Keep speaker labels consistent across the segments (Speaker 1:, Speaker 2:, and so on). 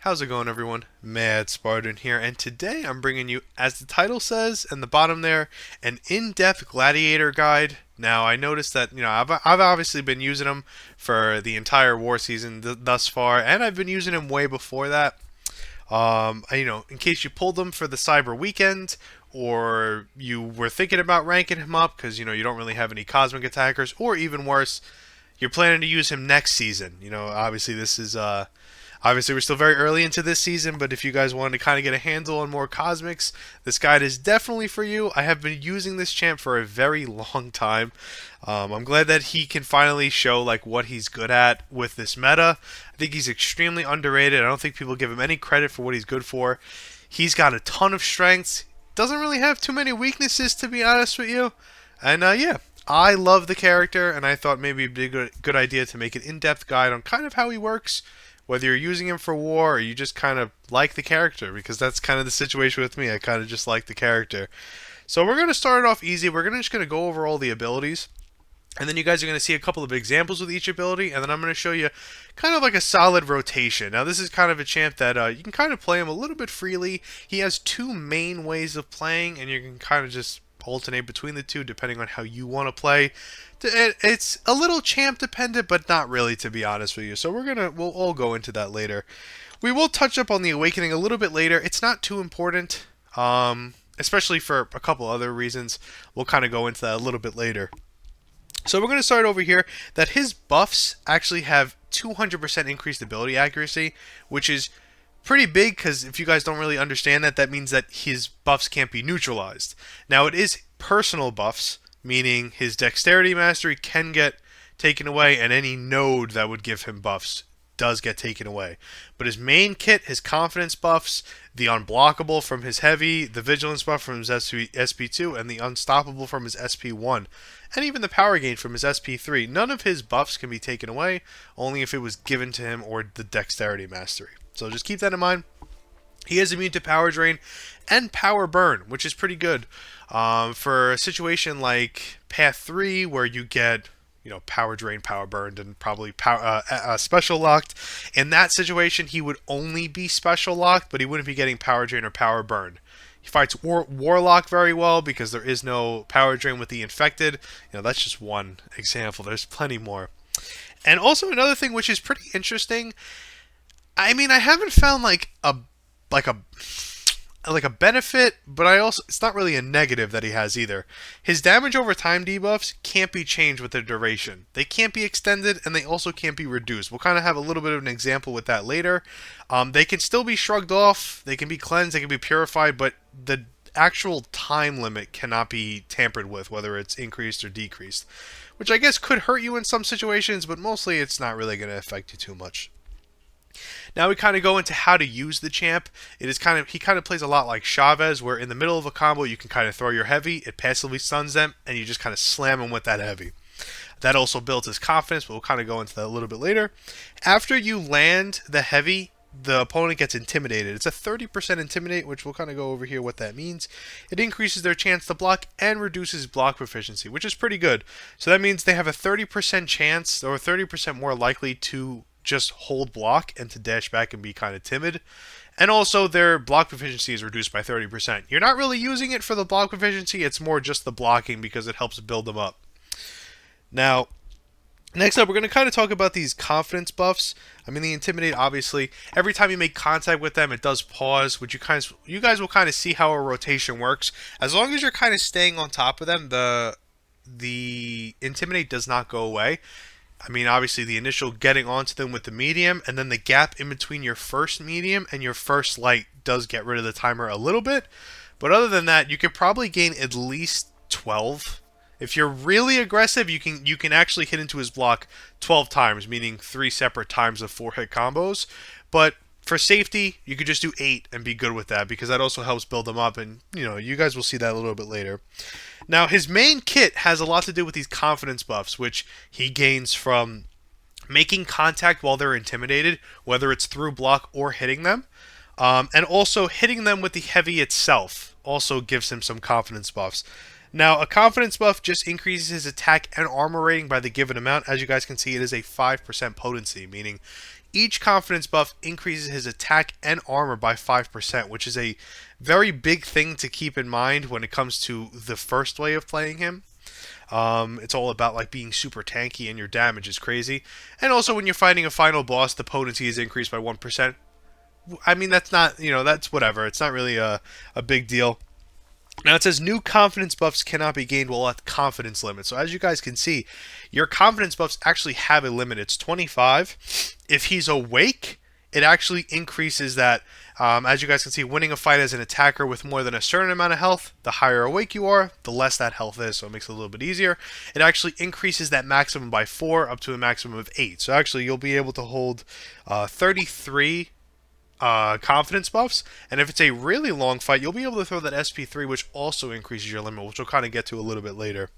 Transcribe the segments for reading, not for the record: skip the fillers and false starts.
Speaker 1: How's it going, everyone? Mad Spartan here, and today I'm bringing you, as the title says, in the bottom there, an in-depth Gladiator guide. Now, I noticed that, I've obviously been using them for the entire war season thus far, and I've been using them way before that. In case you pulled them for the Cyber Weekend, or you were thinking about ranking him up because, you don't really have any Cosmic Attackers, or even worse, you're planning to use him next season. Obviously this is, obviously, we're still very early into this season, but if you guys wanted to kind of get a handle on more cosmics, this guide is definitely for you. I have been using this champ for a very long time. I'm glad that he can finally show like what he's good at with this meta. I think he's extremely underrated. I don't think people give him any credit for what he's good for. He's got a ton of strengths. Doesn't really have too many weaknesses, to be honest with you. And yeah, I love the character, and I thought maybe it'd be a good idea to make an in-depth guide on kind of how he works, whether you're using him for war or you just kind of like the character, because that's kind of the situation with me. I kind of just like the character. So we're going to start it off easy. We're just going to go over all the abilities, and then you guys are going to see a couple of examples with each ability, and then I'm going to show you kind of like a solid rotation. Now, this is kind of a champ that you can kind of play him a little bit freely. He has two main ways of playing, and you can kind of just alternate between the two depending on how you want to play. It's a little champ dependent, but not really, to be honest with you. So we'll all go into that later. We will touch up on the awakening a little bit later. It's not too important, especially for a couple other reasons. We'll kind of go into that a little bit later. So we're going to start over here that his buffs actually have 200% increased ability accuracy, which is pretty big, because if you guys don't really understand that, that means that his buffs can't be neutralized. Now, it is personal buffs, meaning his dexterity mastery can get taken away, and any node that would give him buffs does get taken away. But his main kit, his confidence buffs, the unblockable from his heavy, the vigilance buff from his SP2, and the unstoppable from his SP1, and even the power gain from his SP3, none of his buffs can be taken away, only if it was given to him or the dexterity mastery. So just keep that in mind. He is immune to power drain and power burn, which is pretty good. For a situation like Path 3, where you get power drain, power burned, and probably special locked. In that situation, he would only be special locked, but he wouldn't be getting power drain or power burn. He fights Warlock very well because there is no power drain with the infected. That's just one example. There's plenty more. And also another thing which is pretty interesting. I mean, I haven't found like a benefit, but it's not really a negative that he has either. His damage over time debuffs can't be changed with their duration. They can't be extended, and they also can't be reduced. We'll kind of have a little bit of an example with that later. They can still be shrugged off, they can be cleansed, they can be purified, but the actual time limit cannot be tampered with, whether it's increased or decreased. Which I guess could hurt you in some situations, but mostly it's not really going to affect you too much. Now we kind of go into how to use the champ. He kind of plays a lot like Chavez, where in the middle of a combo you can kind of throw your heavy, it passively stuns them, and you just kind of slam them with that heavy. That also builds his confidence, but we'll kind of go into that a little bit later. After you land the heavy, the opponent gets intimidated. It's a 30% intimidate, which we'll kind of go over here what that means. It increases their chance to block and reduces block proficiency, which is pretty good. So that means they have a 30% chance, or 30% more likely to just hold block and to dash back and be kind of timid. And also their block proficiency is reduced by 30%. You're not really using it for the block proficiency, it's more just the blocking because it helps build them up. Now, next up, we're going to kind of talk about these confidence buffs. I mean, the intimidate, obviously, every time you make contact with them, it does pause, which you guys will kind of see how a rotation works. As long as you're kind of staying on top of them, the intimidate does not go away. I mean, obviously, the initial getting onto them with the medium, and then the gap in between your first medium and your first light does get rid of the timer a little bit. But other than that, you could probably gain at least 12. If you're really aggressive, you can actually hit into his block 12 times, meaning 3 separate times of 4-hit combos. But for safety, you could just do 8 and be good with that, because that also helps build them up, and you guys will see that a little bit later. Now, his main kit has a lot to do with these confidence buffs, which he gains from making contact while they're intimidated, whether it's through block or hitting them. And also hitting them with the heavy itself also gives him some confidence buffs. Now, a confidence buff just increases his attack and armor rating by the given amount. As you guys can see, it is a 5% potency, meaning Each confidence buff increases his attack and armor by 5%, which is a very big thing to keep in mind when it comes to the first way of playing him. It's all about like being super tanky and your damage is crazy. And also when you're fighting a final boss, the potency is increased by 1%. I mean, that's not, that's whatever. It's not really a big deal. Now it says new confidence buffs cannot be gained while at the confidence limit. So as you guys can see, your confidence buffs actually have a limit. It's 25. If he's awake, it actually increases that. As you guys can see, winning a fight as an attacker with more than a certain amount of health, the higher awake you are, the less that health is, so it makes it a little bit easier. It actually increases that maximum by 4 up to a maximum of 8. So actually you'll be able to hold 33 confidence buffs, and if it's a really long fight, you'll be able to throw that SP3, which also increases your limit, which we'll kind of get to a little bit later.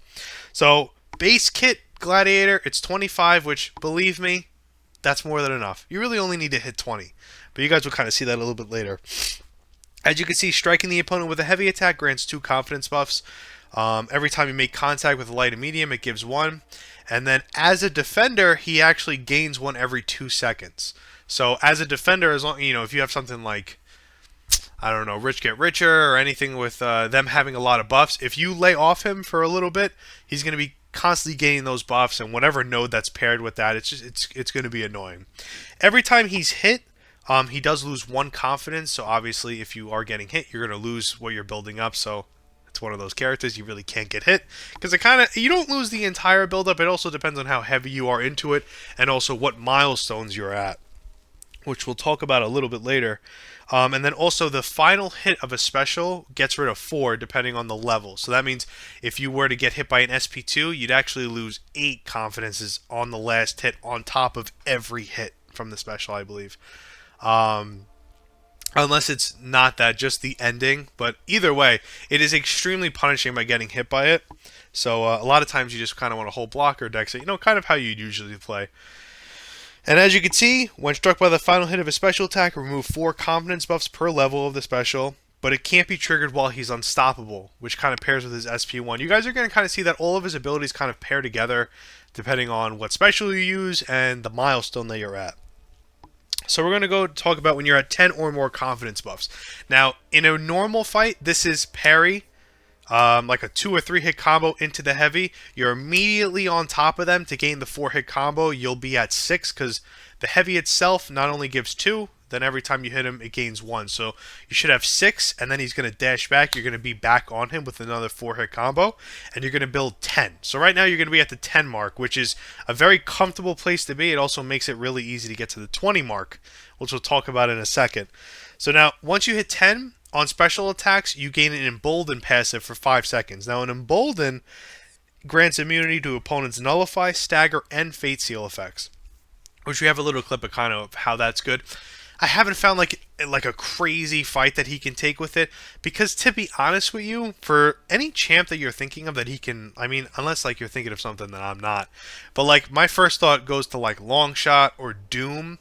Speaker 1: So base kit Gladiator, it's 25, which, believe me, that's more than enough. You really only need to hit 20, but you guys will kind of see that a little bit later. As you can see, striking the opponent with a heavy attack grants 2 confidence buffs. Every time you make contact with a light and medium, it gives 1. And then as a defender, he actually gains 1 every 2 seconds. So as a defender, as long if you have something like, I don't know, Rich Get Richer or anything with them having a lot of buffs, if you lay off him for a little bit, he's going to be constantly gaining those buffs, and whatever node that's paired with that, it's going to be annoying. Every time he's hit, he does lose 1 confidence. So obviously, if you are getting hit, you're going to lose what you're building up. So it's one of those characters you really can't get hit because you don't lose the entire buildup. It also depends on how heavy you are into it and also what milestones you're at, which we'll talk about a little bit later. And then also the final hit of a special gets rid of 4 depending on the level. So that means if you were to get hit by an SP2, you'd actually lose 8 confidences on the last hit on top of every hit from the special, I believe. Unless it's not that, just the ending. But either way, it is extremely punishing by getting hit by it. So a lot of times you just kind of want to hold block or dex it, kind of how you usually play. And as you can see, when struck by the final hit of a special attack, remove 4 confidence buffs per level of the special, but it can't be triggered while he's unstoppable, which kind of pairs with his SP1. You guys are going to kind of see that all of his abilities kind of pair together depending on what special you use and the milestone that you're at. So we're going to go talk about when you're at 10 or more confidence buffs. Now, in a normal fight, this is parry. Like a 2 or 3 hit combo into the heavy, you're immediately on top of them to gain the 4 hit combo. You'll be at 6 because the heavy itself not only gives 2, then every time you hit him it gains 1. So you should have 6, and then he's going to dash back. You're going to be back on him with another 4 hit combo, and you're going to build 10. So right now you're going to be at the 10 mark, which is a very comfortable place to be. It also makes it really easy to get to the 20 mark, which we'll talk about in a second. So now once you hit 10, on special attacks, you gain an Embolden passive for 5 seconds. Now, an Embolden grants immunity to opponents' Nullify, Stagger, and Fate Seal effects, which we have a little clip of kind of how that's good. I haven't found like a crazy fight that he can take with it, because to be honest with you, for any champ that you're thinking of that he can, I mean, unless like you're thinking of something that I'm not, but like my first thought goes to like Longshot or Doom.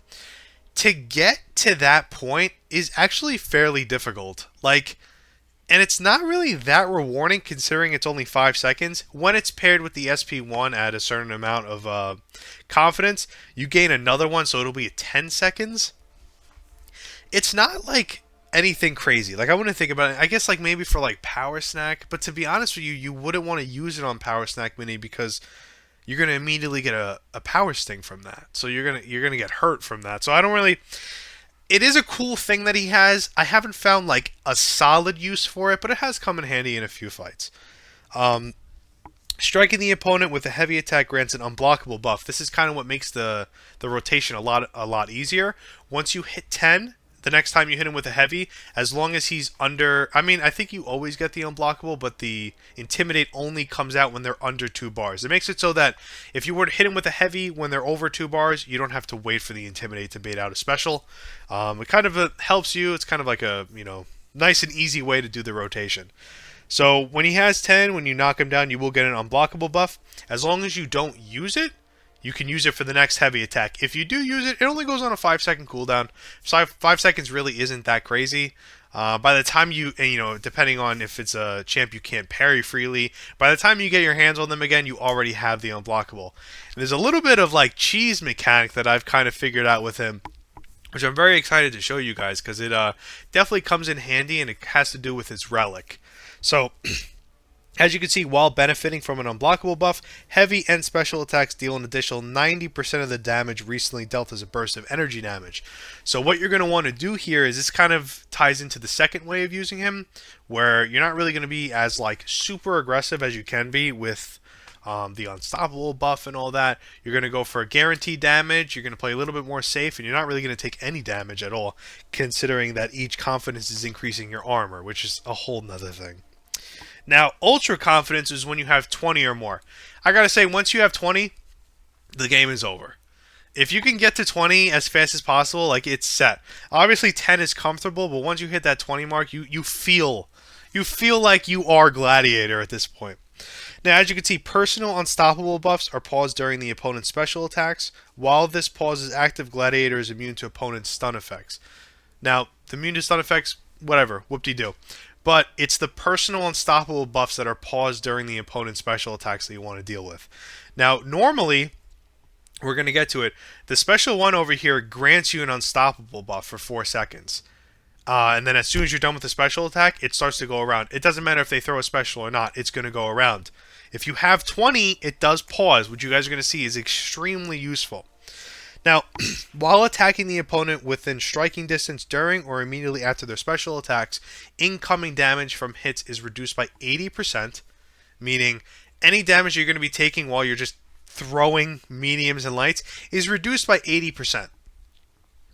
Speaker 1: To get to that point is actually fairly difficult. And it's not really that rewarding considering it's only 5 seconds. When it's paired with the SP1 at a certain amount of confidence, you gain another one, so it'll be 10 seconds. It's not like anything crazy. Like, I wouldn't think about it. I guess like maybe for like Power Snack, but to be honest with you, you wouldn't want to use it on Power Snack Mini because you're gonna immediately get a power sting from that. So you're gonna get hurt from that. So I don't really. It is a cool thing that he has. I haven't found like a solid use for it, but it has come in handy in a few fights. Striking the opponent with a heavy attack grants an unblockable buff. This is kind of what makes the rotation a lot easier. Once you hit 10. The next time you hit him with a heavy, as long as he's under... I mean, I think you always get the unblockable, but the Intimidate only comes out when they're under 2 bars. It makes it so that if you were to hit him with a heavy when they're over 2 bars, you don't have to wait for the Intimidate to bait out a special. It kind of helps you. It's kind of like a, nice and easy way to do the rotation. So when he has 10, when you knock him down, you will get an unblockable buff. As long as you don't use it, you can use it for the next heavy attack. If you do use it, it only goes on a 5-second cooldown. So 5 seconds really isn't that crazy. By the time you know, depending on if it's a champ you can't parry freely, by the time you get your hands on them again, you already have the unblockable. And there's a little bit of like cheese mechanic that I've kind of figured out with him, which I'm very excited to show you guys, because it definitely comes in handy, and it has to do with its relic. So, as you can see, while benefiting from an unblockable buff, heavy and special attacks deal an additional 90% of the damage recently dealt as a burst of energy damage. So what you're going to want to do here is, this kind of ties into the second way of using him, where you're not really going to be as like super aggressive as you can be with the unstoppable buff and all that. You're going to go for guaranteed damage. You're going to play a little bit more safe, and you're not really going to take any damage at all, considering that each confidence is increasing your armor, which is a whole nother thing. Now, ultra confidence is when you have 20 or more. I gotta say, once you have 20, the game is over. If you can get to 20 as fast as possible, like, it's set. Obviously, 10 is comfortable, but once you hit that 20 mark, you feel like you are Gladiator at this point. Now, as you can see, personal unstoppable buffs are paused during the opponent's special attacks. While this pause is active, Gladiator is immune to opponent's stun effects. Now, the immune to stun effects, whatever, whoop-de-doo. But it's the personal unstoppable buffs that are paused during the opponent's special attacks that you want to deal with. Now, normally, we're going to get to it, the special one over here grants you an unstoppable buff for 4 seconds. And then as soon as you're done with the special attack, it starts to go around. It doesn't matter if they throw a special or not, it's going to go around. If you have 20, it does pause, which you guys are going to see is extremely useful. Now, while attacking the opponent within striking distance during or immediately after their special attacks, incoming damage from hits is reduced by 80%, meaning any damage you're going to be taking while you're just throwing mediums and lights is reduced by 80%,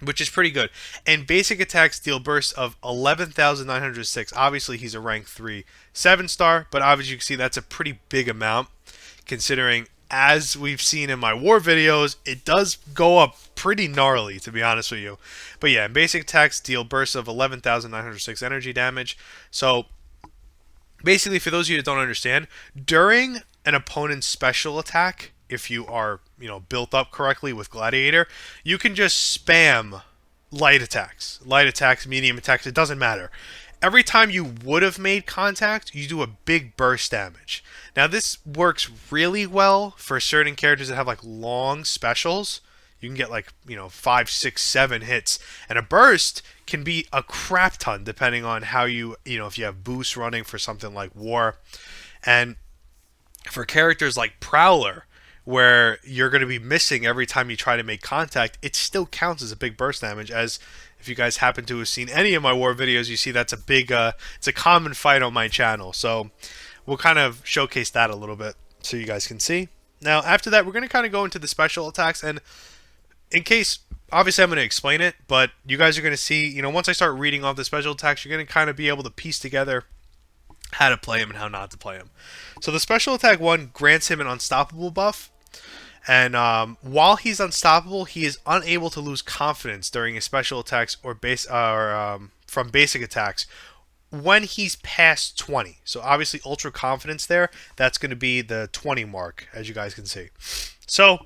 Speaker 1: which is pretty good. And basic attacks deal bursts of 11,906. Obviously, he's a rank 3 7-star, but obviously you can see that's a pretty big amount, considering, as we've seen in my war videos, it does go up pretty gnarly, to be honest with you. But yeah, basic attacks deal bursts of 11,906 energy damage. So, basically, for those of you that don't understand, during an opponent's special attack, if you are, built up correctly with Gladiator, you can just spam light attacks, medium attacks, it doesn't matter. Every time you would have made contact, you do a big burst damage. Now, this works really well for certain characters that have like long specials. You can get like, 5, 6, 7 hits. And a burst can be a crap ton depending on how if you have boosts running for something like War. And for characters like Prowler, where you're going to be missing every time you try to make contact, it still counts as a big burst damage. As if you guys happen to have seen any of my war videos, you see that's a big, it's a common fight on my channel. So we'll kind of showcase that a little bit so you guys can see. Now, after that, we're going to kind of go into the special attacks. And in case, obviously I'm going to explain it, but you guys are going to see, once I start reading off the special attacks, you're going to kind of be able to piece together how to play him and how not to play him. So the special attack 1 grants him an unstoppable buff. And while he's unstoppable, he is unable to lose confidence during his special attacks or from basic attacks when he's past 20. So obviously ultra confidence there, that's going to be the 20 mark, as you guys can see. So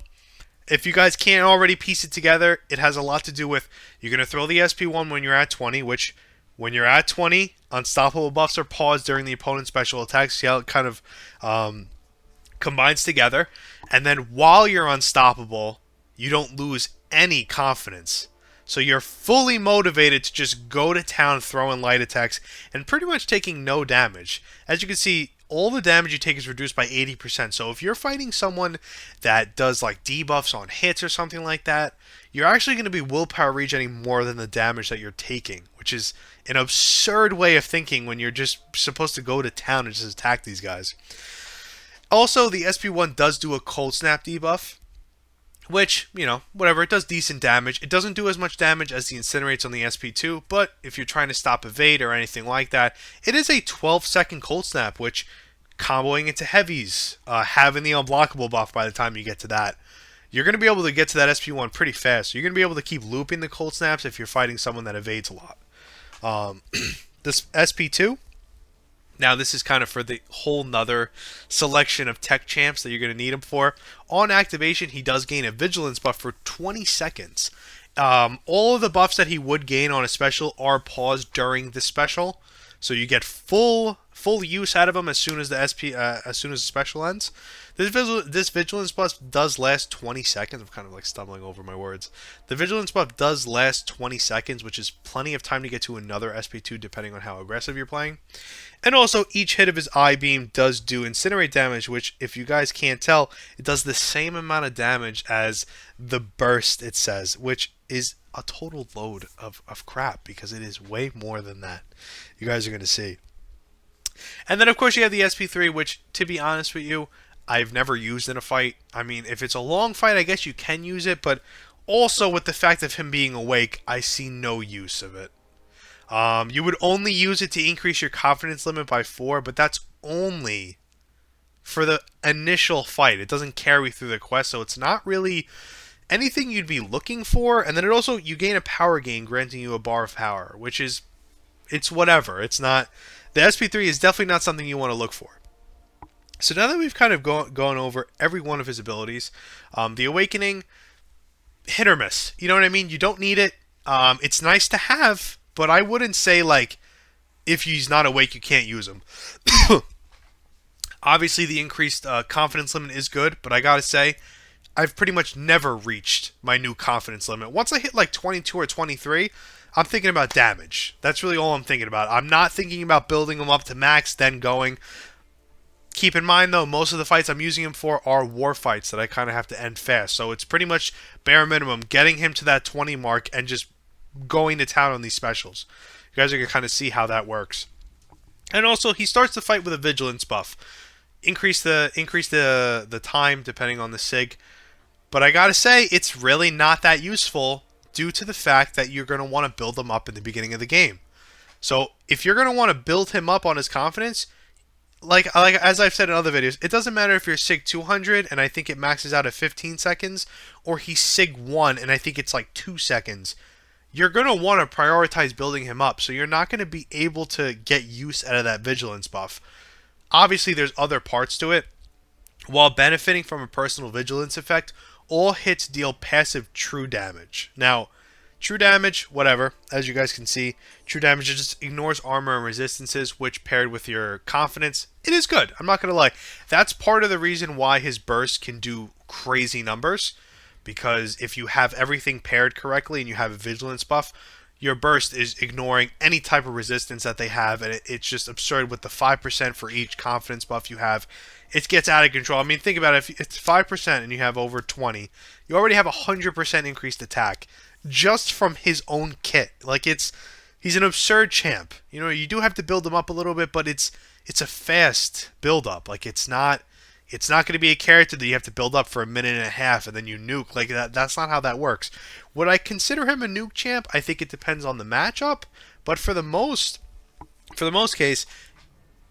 Speaker 1: if you guys can't already piece it together, it has a lot to do with, you're going to throw the SP1 when you're at 20, which when you're at 20, unstoppable buffs are paused during the opponent's special attacks. See how it kind of combines together. And then while you're unstoppable, you don't lose any confidence. So you're fully motivated to just go to town throwing light attacks and pretty much taking no damage. As you can see, all the damage you take is reduced by 80%. So if you're fighting someone that does like debuffs on hits or something like that, you're actually going to be willpower regenerating more than the damage that you're taking, which is an absurd way of thinking when you're just supposed to go to town and just attack these guys. Also, the SP1 does do a cold snap debuff, which, whatever, it does decent damage. It doesn't do as much damage as the incinerates on the SP2, but if you're trying to stop evade or anything like that, it is a 12-second cold snap, which, comboing into heavies, having the unblockable buff by the time you get to that, you're going to be able to get to that SP1 pretty fast. So you're going to be able to keep looping the cold snaps if you're fighting someone that evades a lot. This SP2, Now, this is kind of for the whole nother selection of tech champs that you're going to need him for. On activation, he does gain a vigilance buff for 20 seconds. All of the buffs that he would gain on a special are paused during the special, so you get full use out of him as soon as the special ends. This vigilance buff does last 20 seconds. I'm kind of like stumbling over my words. The vigilance buff does last 20 seconds, which is plenty of time to get to another SP2 depending on how aggressive you're playing. And also, each hit of his eye beam does do incinerate damage, which, if you guys can't tell, it does the same amount of damage as the burst, it says, which is a total load of crap, because it is way more than that. You guys are going to see. And then, of course, you have the SP3, which, to be honest with you, I've never used in a fight. I mean, if it's a long fight, I guess you can use it, but also with the fact of him being awake, I see no use of it. You would only use it to increase your confidence limit by 4, but that's only for the initial fight. It doesn't carry through the quest, so it's not really anything you'd be looking for. And then you gain a power gain, granting you a bar of power, which is, it's whatever. It's not, the SP3 is definitely not something you want to look for. So now that we've kind of gone over every one of his abilities, the Awakening, hit or miss. You know what I mean? You don't need it. It's nice to have, but I wouldn't say, like, if he's not awake, you can't use him. Obviously, the increased confidence limit is good, but I gotta say, I've pretty much never reached my new confidence limit. Once I hit like 22 or 23, I'm thinking about damage. That's really all I'm thinking about. I'm not thinking about building him up to max, then going. Keep in mind, though, most of the fights I'm using him for are war fights that I kind of have to end fast. So it's pretty much bare minimum getting him to that 20 mark and just going to town on these specials. You guys are going to kind of see how that works. And also, he starts the fight with a vigilance buff. Increase the time depending on the sig. But I got to say, it's really not that useful due to the fact that you're going to want to build him up in the beginning of the game. So if you're going to want to build him up on his confidence, like as I've said in other videos, it doesn't matter if you're SIG 200 and I think it maxes out at 15 seconds, or he's SIG 1 and I think it's like 2 seconds. You're going to want to prioritize building him up, so you're not going to be able to get use out of that vigilance buff. Obviously, there's other parts to it. While benefiting from a personal vigilance effect, all hits deal passive true damage. Now, true damage, whatever, as you guys can see, true damage just ignores armor and resistances, which paired with your confidence, it is good. I'm not going to lie. That's part of the reason why his burst can do crazy numbers, because if you have everything paired correctly and you have a vigilance buff, your burst is ignoring any type of resistance that they have, and it's just absurd with the 5% for each confidence buff you have. It gets out of control. I mean, think about it. If it's 5% and you have over 20, you already have 100% increased attack just from his own kit. Like, he's an absurd champ. You know, you do have to build him up a little bit, but it's a fast build up. Like, it's not going to be a character that you have to build up for a minute and a half and then you nuke. Like, that's not how that works. Would I consider him a nuke champ? I think it depends on the matchup, but for the most case,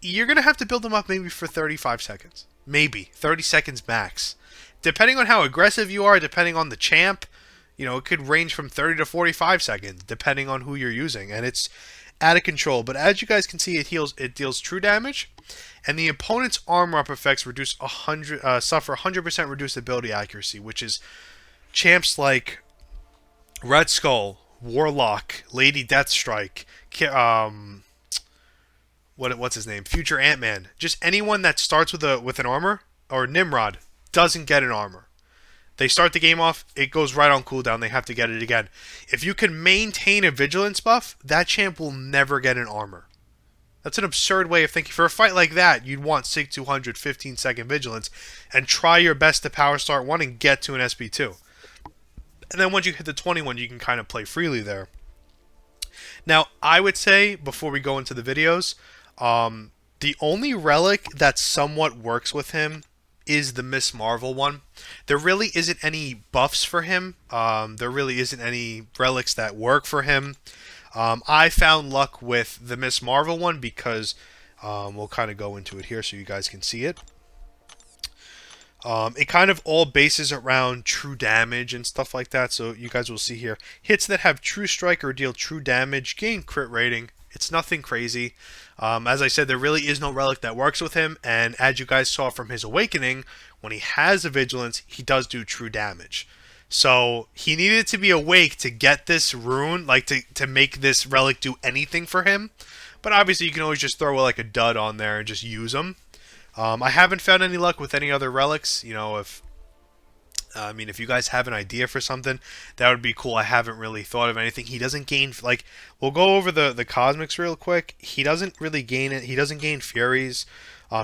Speaker 1: you're going to have to build him up maybe for 35 seconds. Maybe 30 seconds max. Depending on how aggressive you are, depending on the champ, you know, it could range from 30 to 45 seconds depending on who you're using, and it's out of control. But as you guys can see, it deals true damage, and the opponent's armor up effects suffer 100% reduced ability accuracy, which is champs like Red Skull, Warlock, Lady Deathstrike, what's his name? Future Ant-Man. Just anyone that starts with an armor, or Nimrod, doesn't get an armor. They start the game off, it goes right on cooldown, they have to get it again. If you can maintain a vigilance buff, that champ will never get an armor. That's an absurd way of thinking. For a fight like that, you'd want SIG 200 15-second vigilance and try your best to power start one and get to an SP2. And then once you hit the 21, you can kind of play freely there. Now, I would say, before we go into the videos, the only relic that somewhat works with him is the Miss Marvel one. There really isn't any buffs for him. There really isn't any relics that work for him. I found luck with the Miss Marvel one because we'll kind of go into it here so you guys can see it. It kind of all bases around true damage and stuff like that, so you guys will see here. Hits that have true strike or deal true damage gain crit rating. It's nothing crazy. As I said, there really is no relic that works with him, and as you guys saw from his awakening, when he has a vigilance, he does do true damage. So he needed to be awake to get this rune, like to make this relic do anything for him. But obviously you can always just throw like a dud on there and just use them. I haven't found any luck with any other relics. You know, if you guys have an idea for something, that would be cool. I haven't really thought of anything. He doesn't gain, like, we'll go over the cosmics real quick. He doesn't really gain it. He doesn't gain furies.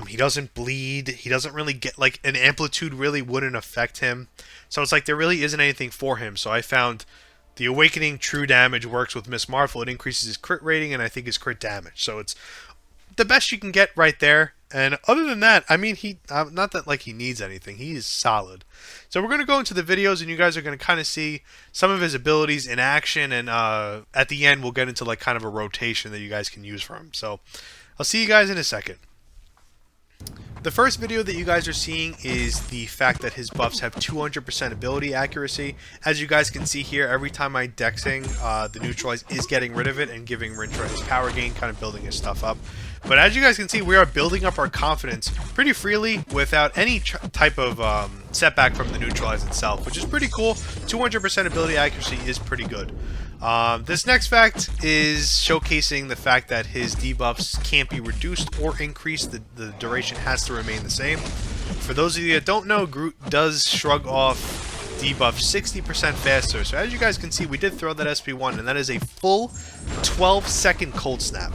Speaker 1: He doesn't bleed. He doesn't really get, like, an amplitude really wouldn't affect him. So it's like there really isn't anything for him. So I found the Awakening True Damage works with Miss Marvel. It increases his crit rating and I think his crit damage. So it's the best you can get right there. And other than that, I mean, not that like he needs anything. He is solid. So we're going to go into the videos, and you guys are going to kind of see some of his abilities in action. And at the end, we'll get into like kind of a rotation that you guys can use for him. So I'll see you guys in a second. The first video that you guys are seeing is the fact that his buffs have 200% ability accuracy. As you guys can see here, every time I'm dexing, the neutralize is getting rid of it and giving Rintra his power gain, kind of building his stuff up. But as you guys can see, we are building up our confidence pretty freely without any type of setback from the neutralize itself, which is pretty cool. 200% ability accuracy is pretty good. This next fact is showcasing the fact that his debuffs can't be reduced or increased. The duration has to remain the same. For those of you that don't know, Groot does shrug off debuff 60% faster. So as you guys can see, we did throw that SP1, and that is a full 12-second cold snap,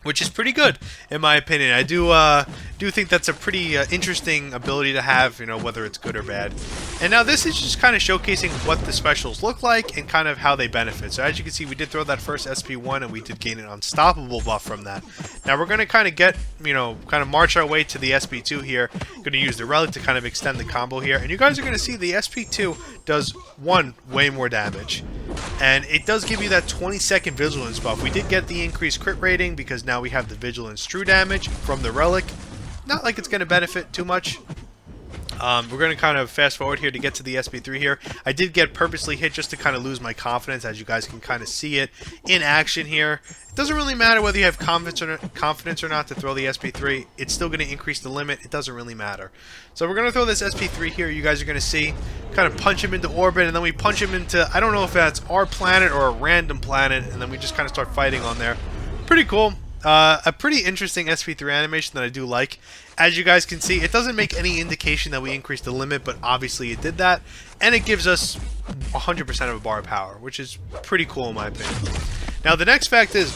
Speaker 1: which is pretty good in my opinion. I do think that's a pretty interesting ability to have, you know, whether it's good or bad. And now this is just kind of showcasing what the specials look like and kind of how they benefit. So as you can see, we did throw that first SP1 and we did gain an unstoppable buff from that. Now we're going to kind of get, you know, kind of march our way to the SP2 here. Going to use the relic to kind of extend the combo here. And you guys are going to see the SP2 does, one, way more damage. And it does give you that 20-second vigilance buff. We did get the increased crit rating because now we have the vigilance true damage from the relic. Not like it's going to benefit too much. We're going to kind of fast forward here to get to the SP3 here. I did get purposely hit just to kind of lose my confidence, as you guys can kind of see it in action here. It doesn't really matter whether you have confidence or not to throw the SP3. It's still going to increase the limit. It doesn't really matter. So we're going to throw this SP3 here. You guys are going to see, kind of punch him into orbit, and then we punch him into, I don't know if that's our planet or a random planet, and then we just kind of start fighting on there. Pretty cool. A pretty interesting SP3 animation that I do like. As you guys can see, it doesn't make any indication that we increased the limit, but obviously it did that. And it gives us 100% of a bar of power, which is pretty cool in my opinion. Now the next fact is,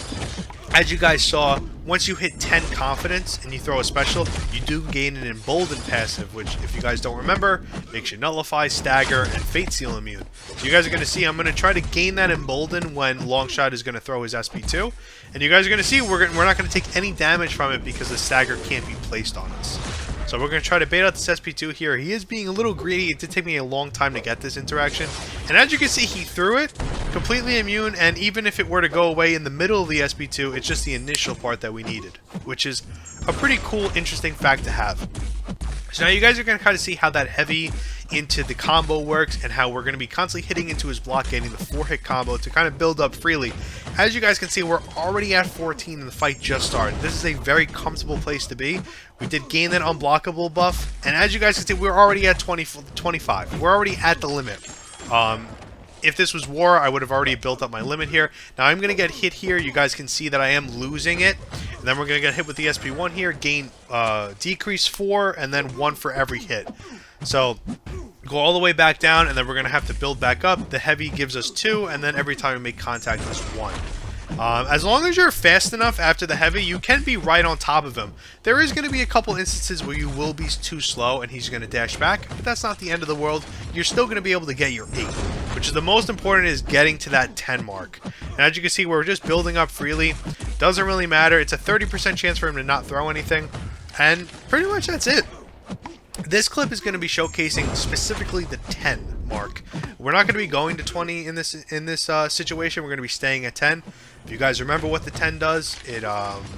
Speaker 1: as you guys saw, once you hit 10 confidence and you throw a special, you do gain an emboldened passive, which, if you guys don't remember, makes you nullify, stagger, and fate seal immune. So you guys are going to see I'm going to try to gain that emboldened when Longshot is going to throw his SP2. And you guys are going to see we're not going to take any damage from it because the stagger can't be placed on us. So we're going to try to bait out this SP2 here. He is being a little greedy. It did take me a long time to get this interaction. And as you can see, he threw it, completely immune, and even if it were to go away in the middle of the SP2, it's just the initial part that we needed, which is a pretty cool, interesting fact to have. So now you guys are going to kind of see how that heavy into the combo works and how we're going to be constantly hitting into his block, getting the 4-hit combo to kind of build up freely. As you guys can see, we're already at 14 and the fight just started. This is a very comfortable place to be. We did gain that unblockable buff, and as you guys can see, we're already at 25. We're already at the limit. If this was war, I would have already built up my limit here. Now I'm going to get hit here. You guys can see that I am losing it. And then we're going to get hit with the SP1 here, gain decrease 4, and then 1 for every hit. So go all the way back down, and then we're going to have to build back up. The heavy gives us 2, and then every time we make contact is 1. As long as you're fast enough after the heavy, you can be right on top of him. There is going to be a couple instances where you will be too slow and he's going to dash back, but that's not the end of the world. You're still going to be able to get your 8, which is the most important, is getting to that 10 mark. And as you can see, we're just building up freely. Doesn't really matter. It's a 30% chance for him to not throw anything, and pretty much that's it. This clip is going to be showcasing specifically the 10 mark. We're not going to be going to 20 in this situation. We're going to be staying at 10. If you guys remember what the 10 does, it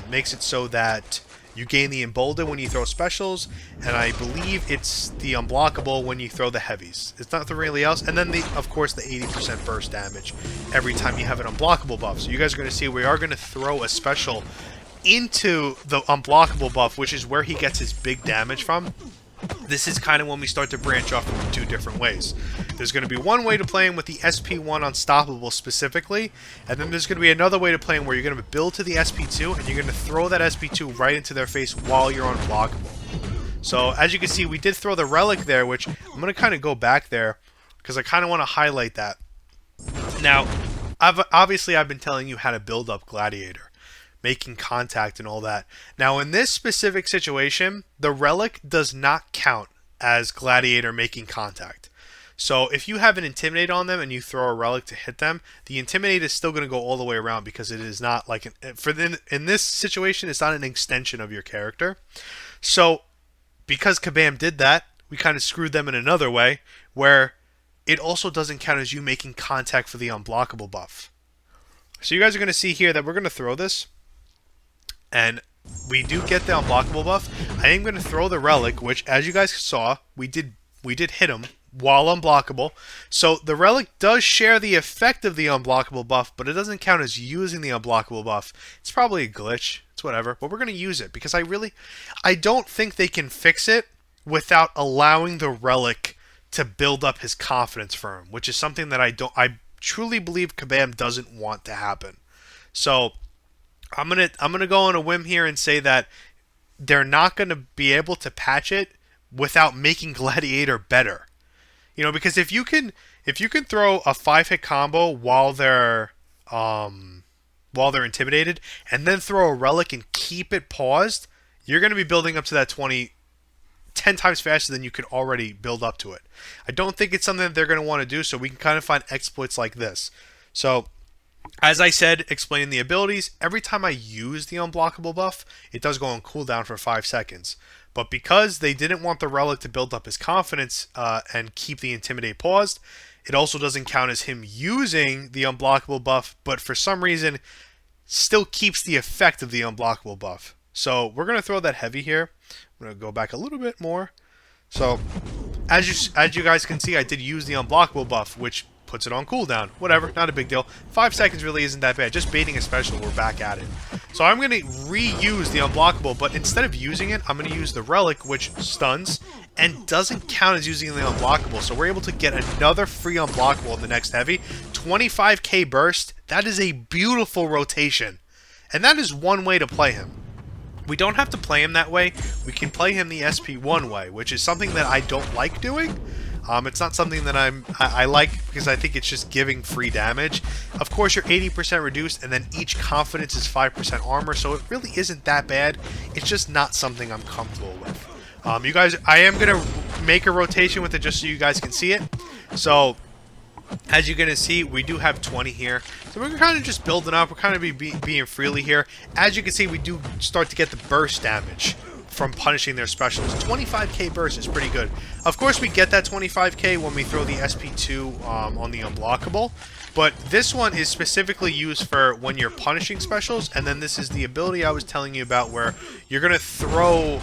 Speaker 1: makes it so that You gain the embolden when you throw specials, and I believe it's the unblockable when you throw the heavies. It's not really else. And then, of course, the 80% burst damage every time you have an unblockable buff. So you guys are going to see we are going to throw a special into the unblockable buff, which is where he gets his big damage from. This is kind of when we start to branch off in two different ways. There's going to be one way to play him with the SP1 Unstoppable specifically, and then there's going to be another way to play him where you're going to build to the SP2, and you're going to throw that SP2 right into their face while you're unblockable. So, as you can see, we did throw the relic there, which I'm going to kind of go back there, because I kind of want to highlight that. Now, obviously I've been telling you how to build up Gladiator, making contact and all that. Now, in this specific situation, the relic does not count as Gladiator making contact. So if you have an Intimidate on them and you throw a relic to hit them, the Intimidate is still going to go all the way around because it is not like in this situation, it's not an extension of your character. So because Kabam did that, we kind of screwed them in another way where it also doesn't count as you making contact for the unblockable buff. So you guys are going to see here that we're going to throw this. And we do get the unblockable buff. I am going to throw the relic, which, as you guys saw, we did hit him while unblockable. So the relic does share the effect of the unblockable buff, but it doesn't count as using the unblockable buff. It's probably a glitch. It's whatever. But we're going to use it because I don't think they can fix it without allowing the relic to build up his confidence for him, which is something that I truly believe Kabam doesn't want to happen. So I'm gonna go on a whim here and say that they're not gonna be able to patch it without making Gladiator better. You know, because if you can throw a 5-hit combo while they're intimidated, and then throw a relic and keep it paused, you're gonna be building up to that 10 times faster than you could already build up to it. I don't think it's something that they're gonna want to do, so we can kind of find exploits like this. So, as I said, explaining the abilities, every time I use the unblockable buff, it does go on cooldown for 5 seconds. But because they didn't want the relic to build up his confidence and keep the Intimidate paused, it also doesn't count as him using the unblockable buff, but for some reason, still keeps the effect of the unblockable buff. So we're going to throw that heavy here. I'm going to go back a little bit more. So as you guys can see, I did use the unblockable buff, which puts it on cooldown. Whatever, not a big deal. 5 seconds really isn't that bad. Just baiting a special, we're back at it. So I'm going to reuse the unblockable, but instead of using it, I'm going to use the relic, which stuns and doesn't count as using the unblockable. So we're able to get another free unblockable in the next heavy. 25k burst. That is a beautiful rotation. And that is one way to play him. We don't have to play him that way. We can play him the SP1 way, which is something that I don't like doing. It's not something that I like because I think it's just giving free damage. Of course, you're 80% reduced, and then each confidence is 5% armor, so it really isn't that bad. It's just not something I'm comfortable with. You guys, I am going to make a rotation with it just so you guys can see it. So, as you're going to see, we do have 20 here. So we're kind of just building up. We're kind of being freely here. As you can see, we do start to get the burst damage from punishing their specials. 25k burst is pretty good. Of course, we get that 25k when we throw the SP2 on the unblockable, but this one is specifically used for when you're punishing specials, and then this is the ability I was telling you about where you're going to throw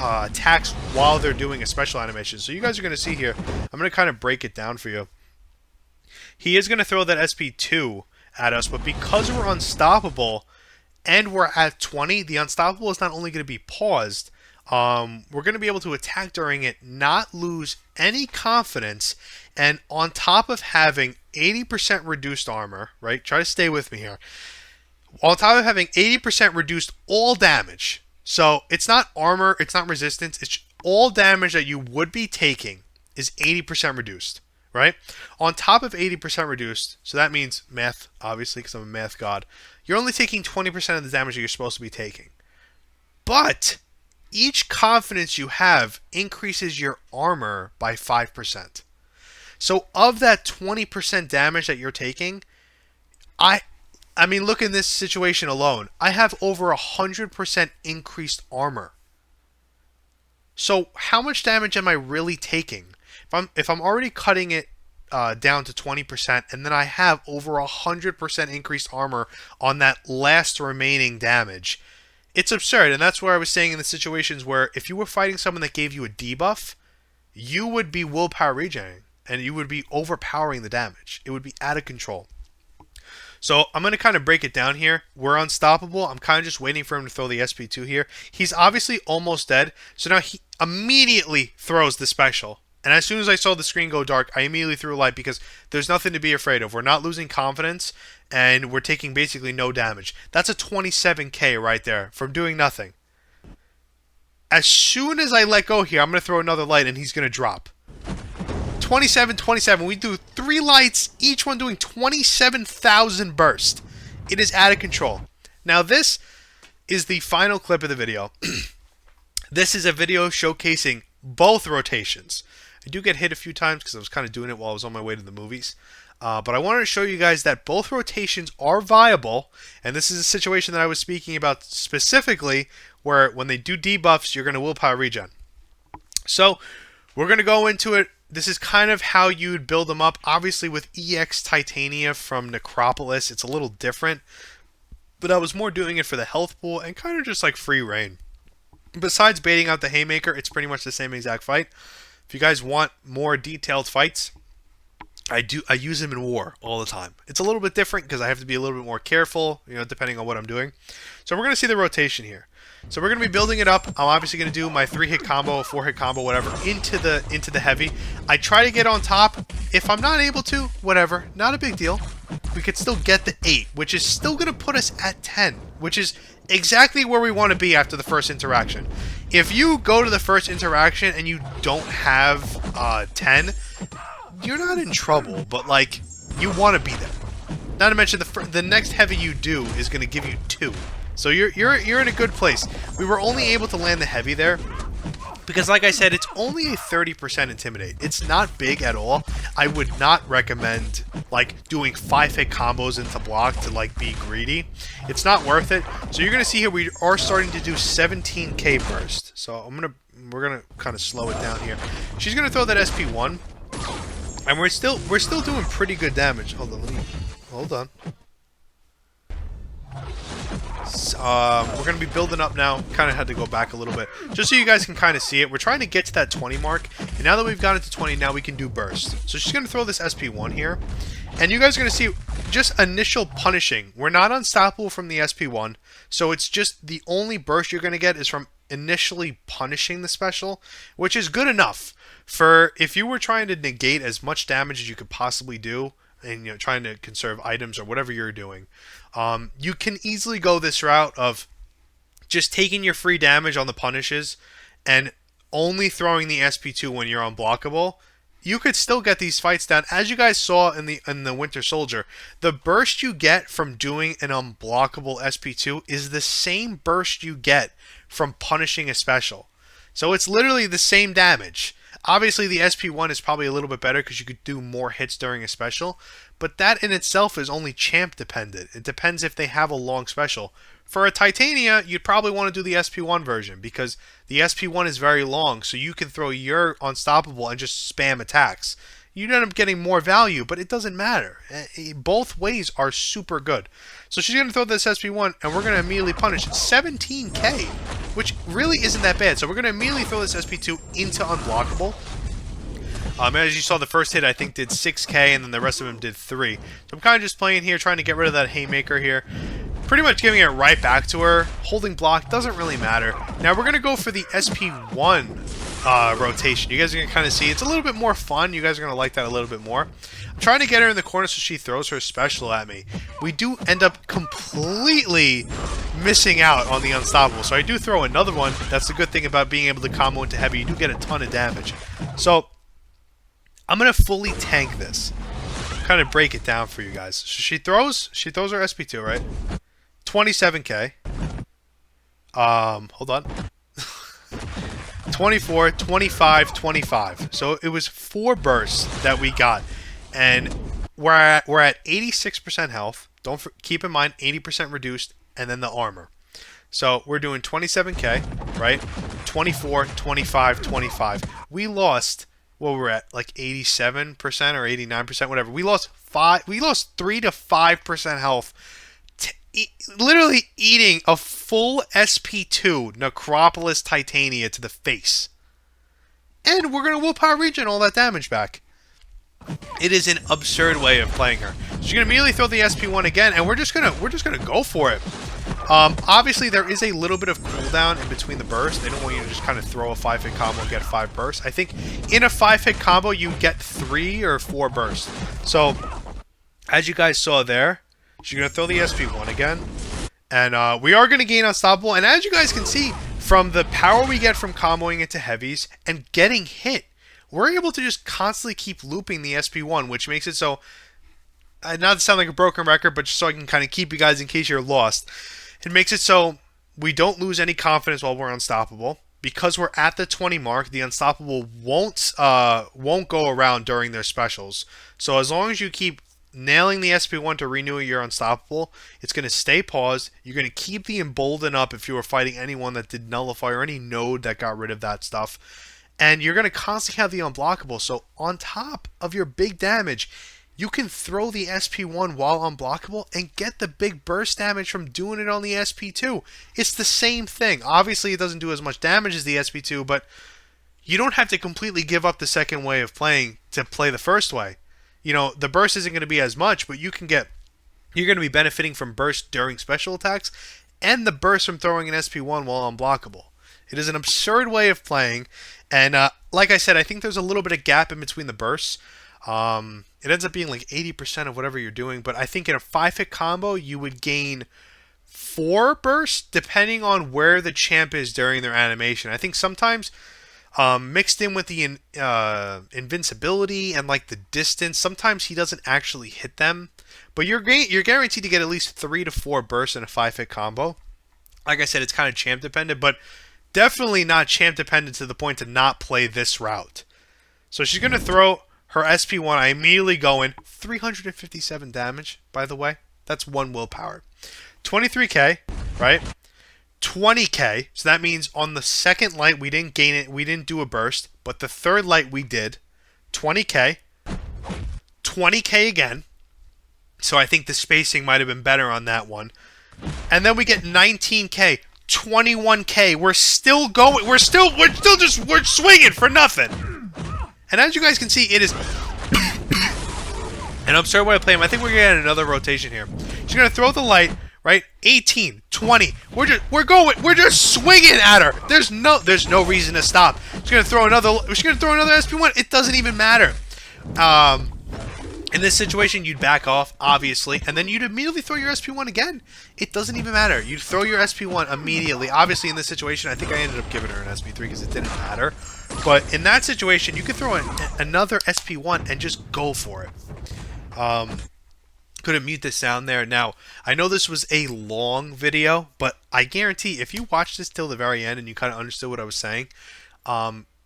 Speaker 1: attacks while they're doing a special animation. So you guys are going to see here, I'm going to kind of break it down for you. He is going to throw that SP2 at us, but because we're unstoppable, and we're at 20, the unstoppable is not only going to be paused, we're going to be able to attack during it, not lose any confidence, and on top of having 80% reduced armor, right? Try to stay with me here. On top of having 80% reduced all damage, so it's not armor, it's not resistance, it's all damage that you would be taking is 80% reduced, right? On top of 80% reduced, so that means math, obviously, because I'm a math god, you're only taking 20% of the damage that you're supposed to be taking. But each confidence you have increases your armor by 5%. So of that 20% damage that you're taking, I mean, look in this situation alone. I have over 100% increased armor. So how much damage am I really taking? If I'm already cutting it down to 20%, and then I have over 100% increased armor on that last remaining damage, It's absurd, and that's where I was saying in the situations where if you were fighting someone that gave you a debuff, you would be willpower regenerating, and you would be overpowering the damage. It would be out of control. So I'm going to kind of break it down here. We're unstoppable. I'm kind of just waiting for him to throw the SP2 here. He's obviously almost dead, so now he immediately throws the special. And as soon as I saw the screen go dark, I immediately threw a light because there's nothing to be afraid of. We're not losing confidence, and we're taking basically no damage. That's a 27k right there from doing nothing. As soon as I let go here, I'm going to throw another light, and he's going to drop. 27, 27. We do 3 lights, each one doing 27,000 burst. It is out of control. Now, this is the final clip of the video. This is a video showcasing both rotations. I do get hit a few times because I was kind of doing it while I was on my way to the movies. But I wanted to show you guys that both rotations are viable. And this is a situation that I was speaking about specifically where when they do debuffs, you're going to willpower regen. So we're going to go into it. This is kind of how you'd build them up. Obviously with EX Titania from Necropolis, it's a little different. But I was more doing it for the health pool and kind of just like free reign. Besides baiting out the Haymaker, it's pretty much the same exact fight. If you guys want more detailed fights, I use them in war all the time. It's a little bit different because I have to be a little bit more careful, depending on what I'm doing. So we're going to see the rotation here. So we're going to be building it up. I'm obviously going to do my 3-hit combo, 4-hit combo, whatever, into the heavy. I try to get on top. If I'm not able to, whatever, not a big deal. We could still get the 8, which is still going to put us at 10, which is exactly where we want to be after the first interaction. If you go to the first interaction and you don't have 10, you're not in trouble, but like you want to be there. Not to mention the next heavy you do is going to give you 2. So you're in a good place. We were only able to land the heavy there because, like I said, it's only a 30% intimidate. It's not big at all. I would not recommend like doing 5-hit combos into block to like be greedy. It's not worth it. So you're gonna see here we are starting to do 17k burst. So we're gonna kind of slow it down here. She's gonna throw that SP1, and we're still doing pretty good damage. Hold on. We're going to be building up now. Kind of had to go back a little bit just so you guys can kind of see it. We're trying to get to that 20 mark, and now that we've got it to 20, now we can do burst. So she's going to throw this SP1 here, and you guys are going to see just initial punishing. We're not unstoppable from the SP1, so it's just the only burst you're going to get is from initially punishing the special, which is good enough for if you were trying to negate as much damage as you could possibly do, and trying to conserve items or whatever you're doing. You can easily go this route of just taking your free damage on the punishes and only throwing the SP2 when you're unblockable. You could still get these fights down. As you guys saw in the Winter Soldier, the burst you get from doing an unblockable SP2 is the same burst you get from punishing a special. So it's literally the same damage. Obviously, the SP1 is probably a little bit better because you could do more hits during a special, but that in itself is only champ dependent. It depends if they have a long special. For a Titania, you'd probably want to do the SP1 version because the SP1 is very long, so you can throw your unstoppable and just spam attacks. You'd end up getting more value, but it doesn't matter. Both ways are super good. So she's going to throw this SP1, and we're going to immediately punish it. 17k, which really isn't that bad. So we're going to immediately throw this SP2 into unblockable. As you saw, the first hit, I think, did 6k, and then the rest of them did 3. So I'm kind of just playing here, trying to get rid of that Haymaker here. Pretty much giving it right back to her. Holding block doesn't really matter. Now we're going to go for the SP1 rotation. You guys are going to kind of see it's a little bit more fun. You guys are going to like that a little bit more. I'm trying to get her in the corner so she throws her special at me. We do end up completely missing out on the unstoppable. So I do throw another one. That's the good thing about being able to combo into heavy. You do get a ton of damage. So I'm going to fully tank this. Kind of break it down for you guys. So she throws her SP2, right? 27k. Hold on. 24, 25, 25. So it was 4 bursts that we got, and we're at 86% health. Keep in mind 80% reduced, and then the armor. So we're doing 27k, right? 24, 25, 25. We lost. Well, we're at like 87% or 89%, whatever. We lost 3 to 5% health literally eating a full SP2 Necropolis Titania to the face. And we're going to willpower regen all that damage back. It is an absurd way of playing her. She's going to immediately throw the SP1 again, and we're just gonna go for it. Obviously, there is a little bit of cooldown in between the bursts. They don't want you to just kind of throw a 5-hit combo and get 5 bursts. I think in a 5-hit combo, you get 3 or 4 bursts. So, as you guys saw there, she's going to throw the SP1 again. And we are going to gain Unstoppable. And as you guys can see, from the power we get from comboing into heavies and getting hit, we're able to just constantly keep looping the SP1, which makes it so, not to sound like a broken record, but just so I can kind of keep you guys in case you're lost, it makes it so we don't lose any confidence while we're unstoppable. Because we're at the 20 mark, the Unstoppable won't go around during their specials. So as long as you keep nailing the SP1 to renew your Unstoppable, it's going to stay paused. You're going to keep the Embolden up if you were fighting anyone that did Nullify or any node that got rid of that stuff. And you're going to constantly have the Unblockable. So on top of your big damage, you can throw the SP1 while unblockable and get the big burst damage from doing it on the SP2. It's the same thing. Obviously, it doesn't do as much damage as the SP2, but you don't have to completely give up the second way of playing to play the first way. You know, the burst isn't going to be as much, but you're going to be benefiting from burst during special attacks and the burst from throwing an SP1 while unblockable. It is an absurd way of playing, and like I said, I think there's a little bit of gap in between the bursts. It ends up being like 80% of whatever you're doing, but I think in a 5-hit combo, you would gain 4 bursts depending on where the champ is during their animation. I think sometimes mixed in with the invincibility and like the distance, sometimes he doesn't actually hit them, but you're guaranteed to get at least 3 to 4 bursts in a 5-hit combo. Like I said, it's kind of champ dependent, but definitely not champ dependent to the point to not play this route. So she's going to throw her SP1. I immediately go in. 357 damage, by the way. That's 1 willpower. 23k, right? 20k. So that means on the second light, we didn't gain it. We didn't do a burst. But the third light, we did. 20k. 20k again. So I think the spacing might have been better on that one. And then we get 19k. 21k. We're still going. We're swinging for nothing. And as you guys can see, it is an absurd way to play him. I think we're gonna get another rotation here. She's gonna throw the light, right? 18, 20. We're just swinging at her. There's no reason to stop. She's gonna throw another SP1. It doesn't even matter. In this situation, you'd back off, obviously, and then you'd immediately throw your SP1 again. It doesn't even matter. You'd throw your SP1 immediately. Obviously, in this situation, I think I ended up giving her an SP3 because it didn't matter. But in that situation, you could throw another SP1 and just go for it. Couldn't mute the sound there. Now, I know this was a long video, but I guarantee if you watched this till the very end and you kind of understood what I was saying,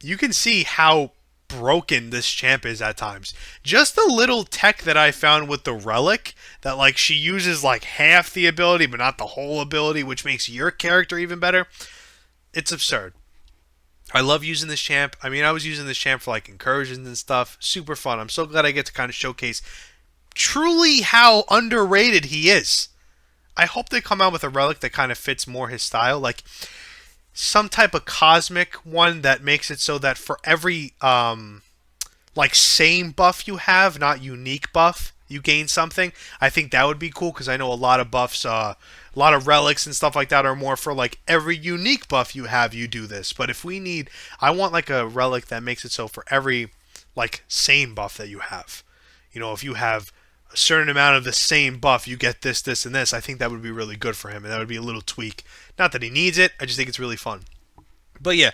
Speaker 1: you can see how broken this champ is at times. Just the little tech that I found with the relic, that like she uses like half the ability but not the whole ability, which makes your character even better. It's absurd. I love using this champ. I mean, I was using this champ for like incursions and stuff. Super fun. I'm so glad I get to kind of showcase truly how underrated he is. I hope they come out with a relic that kind of fits more his style, like some type of cosmic one that makes it so that for every like same buff you have, not unique buff, you gain something. I think that would be cool because I know a lot of buffs, a lot of relics and stuff like that are more for like every unique buff you have, you do this. But if we need, I want like a relic that makes it so for every like same buff that you have. You know, if you have a certain amount of the same buff, you get this, this, and this. I think that would be really good for him, and that would be a little tweak. Not that he needs it, I just think it's really fun. But yeah,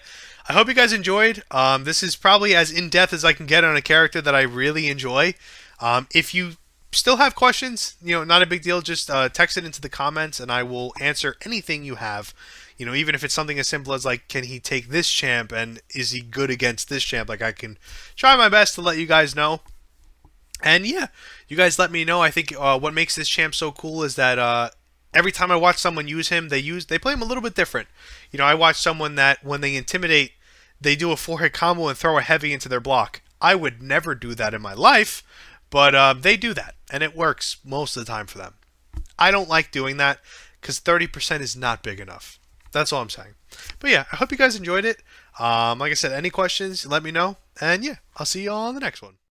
Speaker 1: I hope you guys enjoyed. This is probably as in-depth as I can get on a character that I really enjoy. If you still have questions, you know, not a big deal. Just text it into the comments, and I will answer anything you have. You know, even if it's something as simple as like, can he take this champ, and is he good against this champ? Like, I can try my best to let you guys know. And yeah, you guys let me know. I think what makes this champ so cool is that every time I watch someone use him, they play him a little bit different. You know, I watch someone that when they intimidate, they do a 4-hit combo and throw a heavy into their block. I would never do that in my life, but they do that, and it works most of the time for them. I don't like doing that because 30% is not big enough. That's all I'm saying. But yeah, I hope you guys enjoyed it. Like I said, any questions, let me know. And yeah, I'll see you all on the next one.